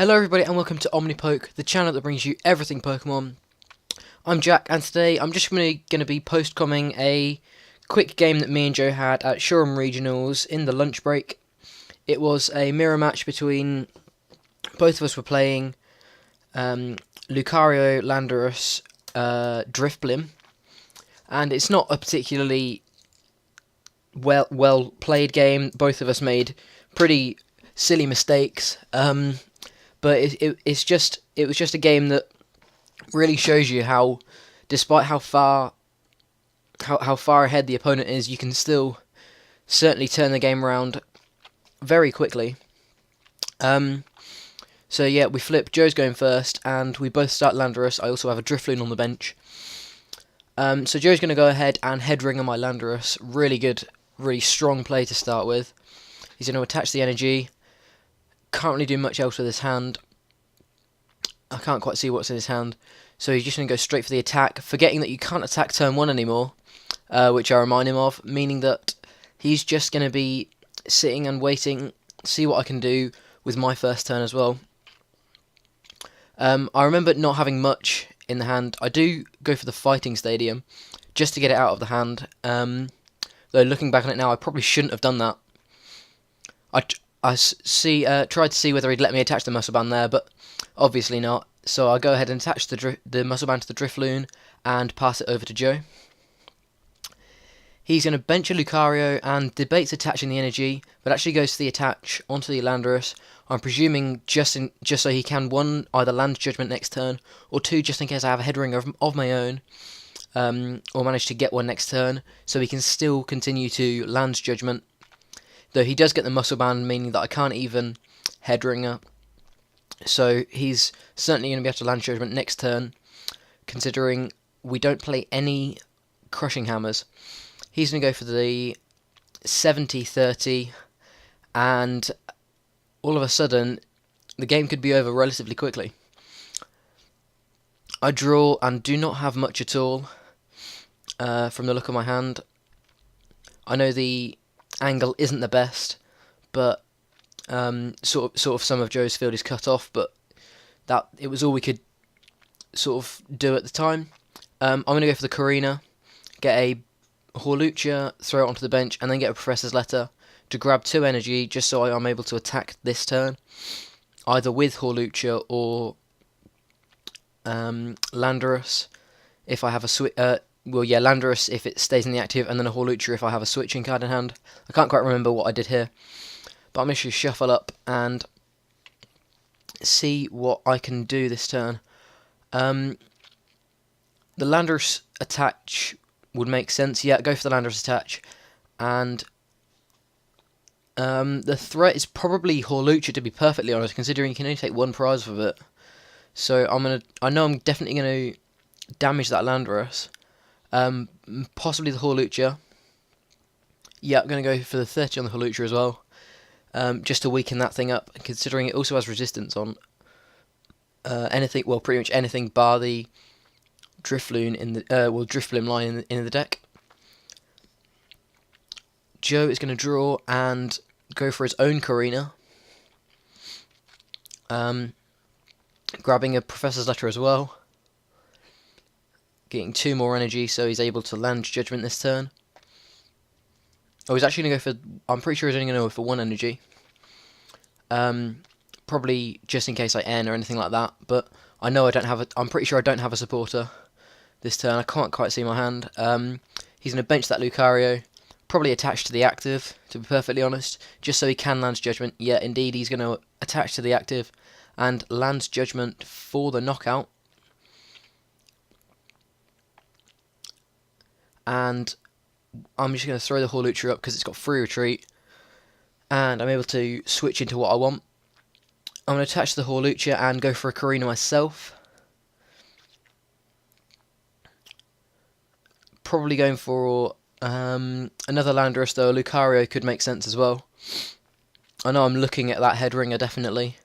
Hello everybody and welcome to Omnipoke, the channel that brings you everything Pokemon. I'm Jack and today I'm just going to be post-comming a quick game that me and Joe had at Shoreham Regionals in the lunch break. It was a mirror match between, both of us were playing Lucario, Landorus, Drifblim, and it's not a particularly well played game. Both of us made pretty silly mistakes. But it was just a game that really shows you how, despite how far ahead the opponent is, you can still certainly turn the game around very quickly. So yeah, we flip. Joe's going first, and we both start Landorus. I also have a Drifloon on the bench. So Joe's going to go ahead and head ring on my Landorus. Really good, really strong play to start with. He's going to attach the energy. Can't really do much else with his hand. I can't quite see what's in his hand. So he's just going to go straight for the attack, forgetting that you can't attack turn 1 anymore, which I remind him of, meaning that he's just going to be sitting and waiting, see what I can do with my first turn as well. I remember not having much in the hand. I do go for the Fighting Stadium, just to get it out of the hand. Though looking back on it now, I probably shouldn't have done that. I tried to see whether he'd let me attach the muscle band there, but obviously not. So I'll go ahead and attach the muscle band to the Drifloon and pass it over to Joe. He's going to bench a Lucario and debates attaching the energy, but actually goes to the attach onto the Landorus. I'm presuming just so he can, 1, either land Judgment next turn, or 2, just in case I have a head ring of my own, or manage to get one next turn, so he can still continue to land Judgment. Though he does get the muscle band, meaning that I can't even head ringer. So he's certainly going to be able to land Judgment next turn, considering we don't play any Crushing Hammers. He's going to go for the 70-30, and all of a sudden, the game could be over relatively quickly. I draw and do not have much at all from the look of my hand. I know the angle isn't the best, but sort of some of Joe's field is cut off, but that it was all we could sort of do at the time. I'm going to go for the Karina, get a Hawlucha, throw it onto the bench, and then get a Professor's Letter to grab 2 energy, just so I'm able to attack this turn, either with Hawlucha or Landorus, if I have a switch. Well, yeah, Landorus if it stays in the active, and then a Hawlucha if I have a switching card in hand. I can't quite remember what I did here, but I'm going to shuffle up and see what I can do this turn. The Landorus attach would make sense. Yeah, go for the Landorus attach, and the threat is probably Hawlucha, to be perfectly honest, considering you can only take 1 prize with it. So I know I'm definitely going to damage that Landorus. Possibly the Hawlucha. Yeah, I'm going to go for the 30 on the Hawlucha as well, just to weaken that thing up, considering it also has resistance on anything, well, pretty much anything bar the Drifloon in the Drifblim line in the deck. Joe is going to draw and go for his own Karina, grabbing a Professor's Letter as well, getting 2 more energy, so he's able to land Judgment this turn. Oh, he's actually going to go for, I'm pretty sure he's only going to go for 1 energy. Probably just in case I N or anything like that, but I know I don't have I'm pretty sure I don't have a supporter this turn. I can't quite see my hand. He's going to bench that Lucario, probably attach to the active, to be perfectly honest, just so he can land Judgment. Yeah, indeed, he's going to attach to the active and land Judgment for the knockout. And I'm just going to throw the Hawlucha up because it's got free retreat, and I'm able to switch into what I want. I'm going to attach the Hawlucha and go for a Karina myself. Probably going for another Landorus, though. A Lucario could make sense as well. I know I'm looking at that head ringer definitely,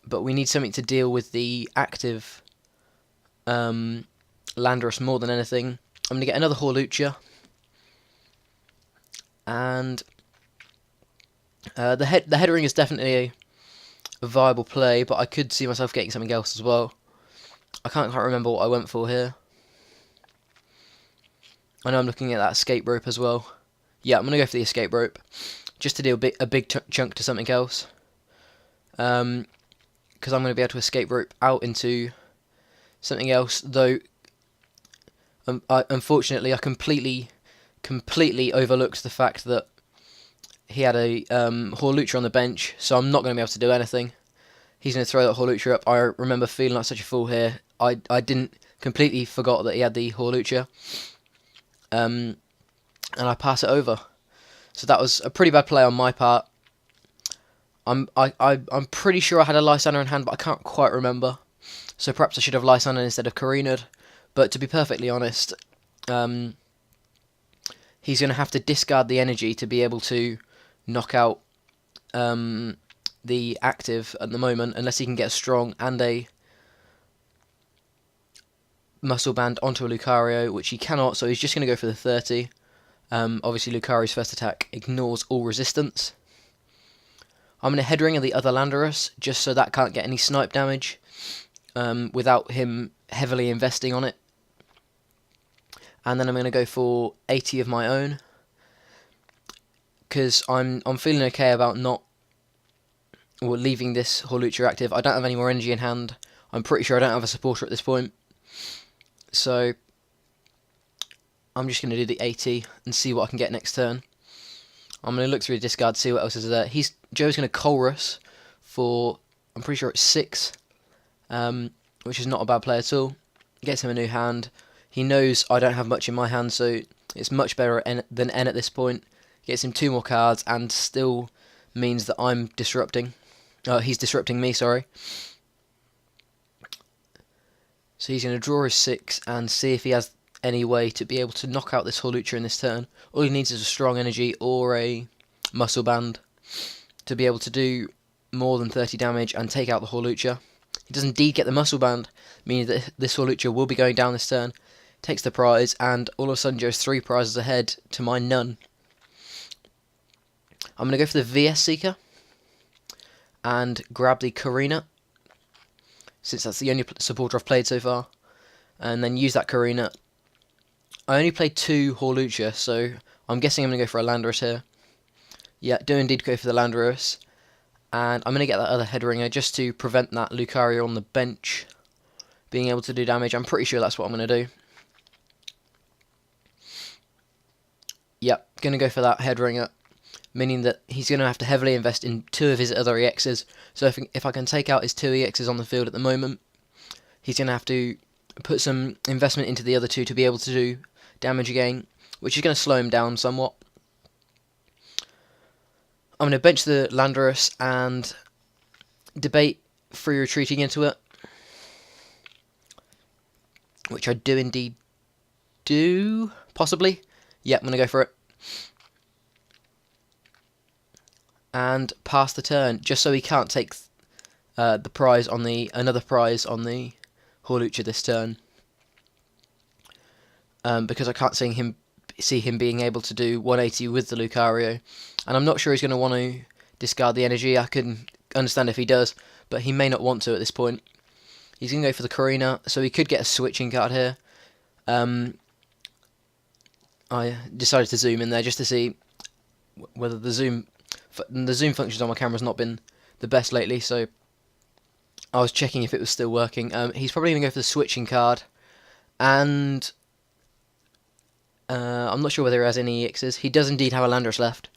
but we need something to deal with the active Landorus more than anything. I'm going to get another Hawlucha, and the head ring is definitely a viable play, but I could see myself getting something else as well. I can't quite remember what I went for here. I know I'm looking at that escape rope as well. Yeah, I'm going to go for the escape rope, just to deal a big chunk to something else. Because I'm going to be able to escape rope out into something else, though unfortunately I completely overlooked the fact that he had a Hawlucha on the bench, so I'm not going to be able to do anything. He's going to throw that Hawlucha up. I remember feeling like such a fool here. I didn't completely forgot that he had the Hawlucha. And I pass it over. So that was a pretty bad play on my part. I'm pretty sure I had a Lysander in hand, but I can't quite remember. So perhaps I should have Lysander instead of Karina'd. But to be perfectly honest, he's going to have to discard the energy to be able to knock out the active at the moment, unless he can get a strong and a muscle band onto a Lucario, which he cannot, so he's just going to go for the 30. Obviously Lucario's first attack ignores all resistance. I'm going to head ring of the other Landorus, just so that can't get any snipe damage without him heavily investing on it. And then I'm going to go for 80 of my own, because I'm feeling okay about leaving this Hawlucha active. I don't have any more energy in hand. I'm pretty sure I don't have a supporter at this point. So I'm just going to do the 80 and see what I can get next turn. I'm going to look through the discard, see what else is there. Joe's going to Colress for, I'm pretty sure it's 6, which is not a bad play at all. Gets him a new hand. He knows I don't have much in my hand, so it's much better than N at this point. Gets him 2 more cards and still means that I'm disrupting. He's disrupting me, sorry. So he's going to draw his 6 and see if he has any way to be able to knock out this Hawlucha in this turn. All he needs is a strong energy or a muscle band to be able to do more than 30 damage and take out the Hawlucha. He does indeed get the muscle band, meaning that this Hawlucha will be going down this turn. Takes the prize, and all of a sudden Joe's 3 prizes ahead to my none. I'm going to go for the VS Seeker and grab the Karina, since that's the only supporter I've played so far, and then use that Karina. I only played 2 Hawlucha, so I'm guessing I'm going to go for a Landorus here. Yeah, do indeed go for the Landorus, and I'm going to get that other head ringer just to prevent that Lucario on the bench being able to do damage. I'm pretty sure that's what I'm going to do. Yep, going to go for that head ringer, meaning that he's going to have to heavily invest in 2 of his other EXs. So if I can take out his 2 EXs on the field at the moment, he's going to have to put some investment into the other 2 to be able to do damage again, which is going to slow him down somewhat. I'm going to bench the Landorus and debate free retreating into it, which I do indeed do, possibly. Yep, I'm going to go for it. And pass the turn, just so he can't take the prize on another prize on the Hawlucha this turn. Because I can't see him being able to do 180 with the Lucario. And I'm not sure he's going to want to discard the energy. I can understand if he does, but he may not want to at this point. He's going to go for the Karina, so he could get a switching card here. I decided to zoom in there just to see whether the zoom functions on my camera has not been the best lately, so I was checking if it was still working. He's probably going to go for the switching card, and I'm not sure whether he has any EXs. He does indeed have a Landorus left,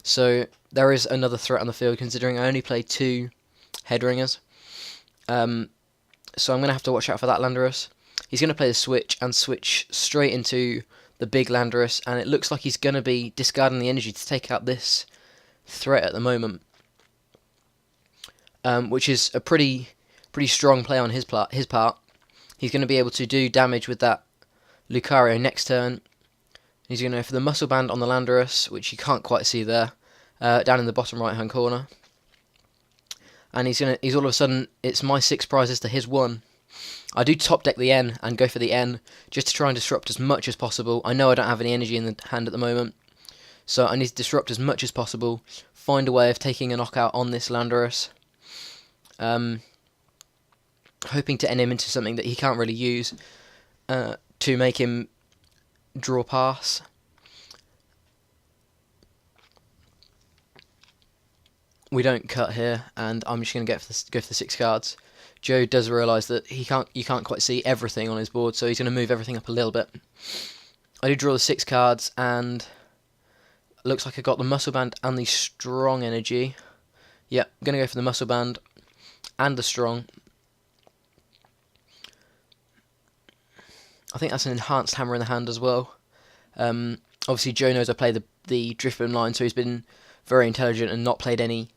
so there is another threat on the field, considering I only played 2 head ringers. So I'm going to have to watch out for that Landorus. He's going to play the switch and switch straight into the big Landorus, and it looks like he's going to be discarding the energy to take out this threat at the moment, which is a pretty strong play on his part. He's going to be able to do damage with that Lucario next turn. He's going to go for the muscle band on the Landorus, which you can't quite see there, down in the bottom right hand corner. And he's all of a sudden, it's my 6 prizes to his 1. I do top deck the N and go for the N just to try and disrupt as much as possible. I know I don't have any energy in the hand at the moment, so I need to disrupt as much as possible, find a way of taking a knockout on this Landorus. hoping to end him into something that he can't really use to make him draw pass. We don't cut here, and I'm just going to go for the 6 cards. Joe does realise that you can't quite see everything on his board, so he's going to move everything up a little bit. I do draw the 6 cards, and looks like I got the muscle band and the strong energy. Yep, I'm going to go for the muscle band and the strong. I think that's an enhanced hammer in the hand as well. Obviously, Joe knows I play the Drifblim line, so he's been very intelligent and not played any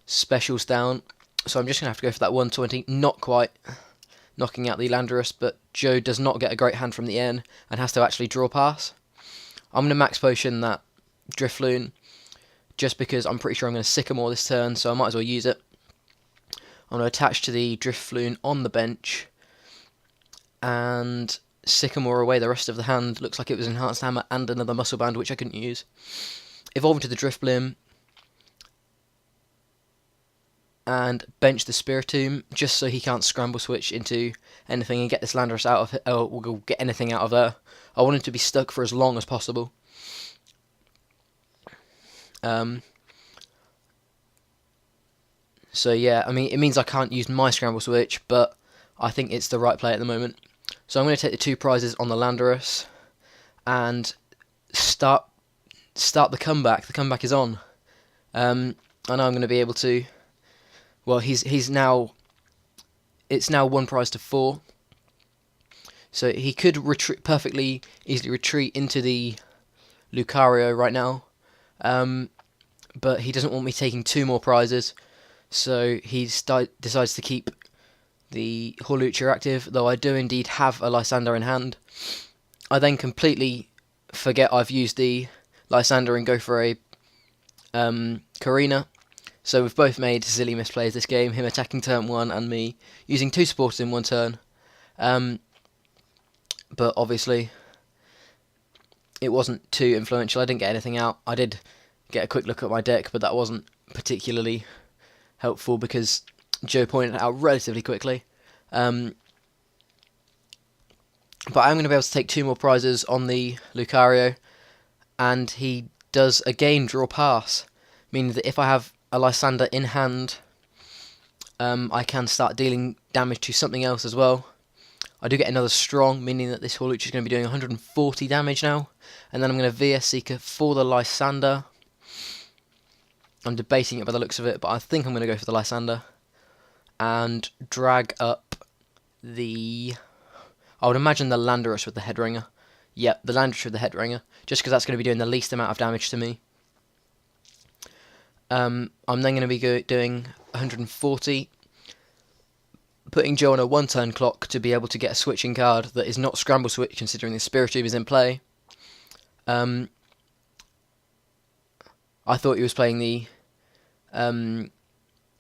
specials down. So I'm just going to have to go for that 120. Not quite knocking out the Landorus, but Joe does not get a great hand from the end and has to actually draw pass. I'm going to max potion that Drifloon just because I'm pretty sure I'm going to Sycamore this turn, so I might as well use it. I'm going to attach to the Drifloon on the bench and Sycamore away the rest of the hand. Looks like it was Enhanced Hammer and another Muscle Band, which I couldn't use. Evolve into the Drifblim and bench the Spiritomb just so he can't scramble switch into anything and get this Landorus out of it, or we'll get anything out of there. I want him to be stuck for as long as possible. So yeah, I mean, it means I can't use my scramble switch, but I think it's the right play at the moment. So I'm going to take the 2 prizes on the Landorus and start the comeback. The comeback is on. I know I'm going to be able to. Well, he's now. It's now 1 prize to 4. So he could perfectly easily retreat into the Lucario right now. But he doesn't want me taking 2 more prizes, so he decides to keep the Hawlucha active, though I do indeed have a Lysander in hand. I then completely forget I've used the Lysander and go for a Karina. So we've both made silly misplays this game, him attacking turn 1 and me using 2 supporters in 1 turn. But obviously it wasn't too influential. I didn't get anything out. I did get a quick look at my deck, but that wasn't particularly helpful because Joe pointed it out relatively quickly. But I'm going to be able to take 2 more prizes on the Lucario, and he does again draw pass, meaning that if I have a Lysander in hand, I can start dealing damage to something else as well. I do get another strong, meaning that this Hawlucha is going to be doing 140 damage now, and then I'm going to VS Seeker for the Lysander. I'm debating it by the looks of it, but I think I'm going to go for the Lysander and drag up the... I would imagine the Landorus with the Headringer. Yep, the Landorus with the Headringer, just because that's going to be doing the least amount of damage to me. I'm then going to be doing 140, putting Joe on a 1-turn clock to be able to get a switching card that is not Scramble Switch, considering the Spiritomb is in play. I thought he was playing the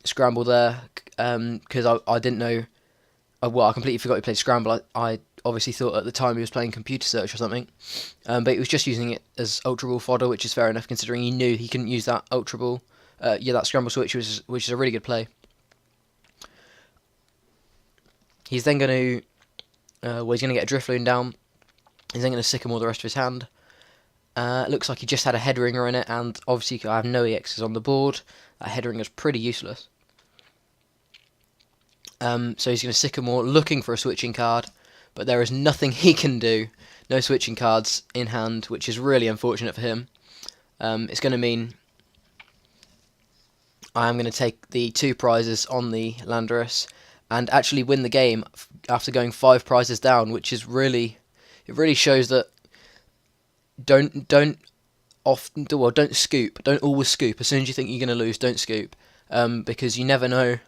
Scramble there, because I didn't know. Well, I completely forgot he played Scramble. I obviously thought at the time he was playing Computer Search or something, but he was just using it as Ultra Ball fodder, which is fair enough considering he knew he couldn't use that Ultra Ball. That Scramble Switch, which is a really good play. He's then going to, he's going to get a Drifloon down. He's then going to Sycamore the rest of his hand. Looks like he just had a Headringer in it, and obviously I have no EXs on the board. That Headringer is pretty useless. So he's going to Sycamore, looking for a switching card, but there is nothing he can do. No switching cards in hand, which is really unfortunate for him. It's going to mean I am going to take the 2 prizes on the Landorus and actually win the game after going 5 prizes down, which is really, it really shows that don't scoop. Don't always scoop. As soon as you think you're going to lose, don't scoop, because you never know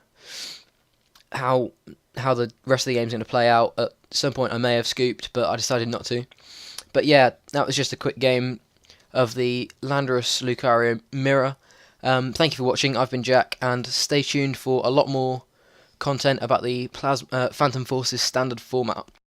how the rest of the game is going to play out. At some point I may have scooped, but I decided not to. But yeah, that was just a quick game of the Landorus Lucario Mirror. Thank you for watching. I've been Jack, and stay tuned for a lot more content about the Phantom Forces standard format.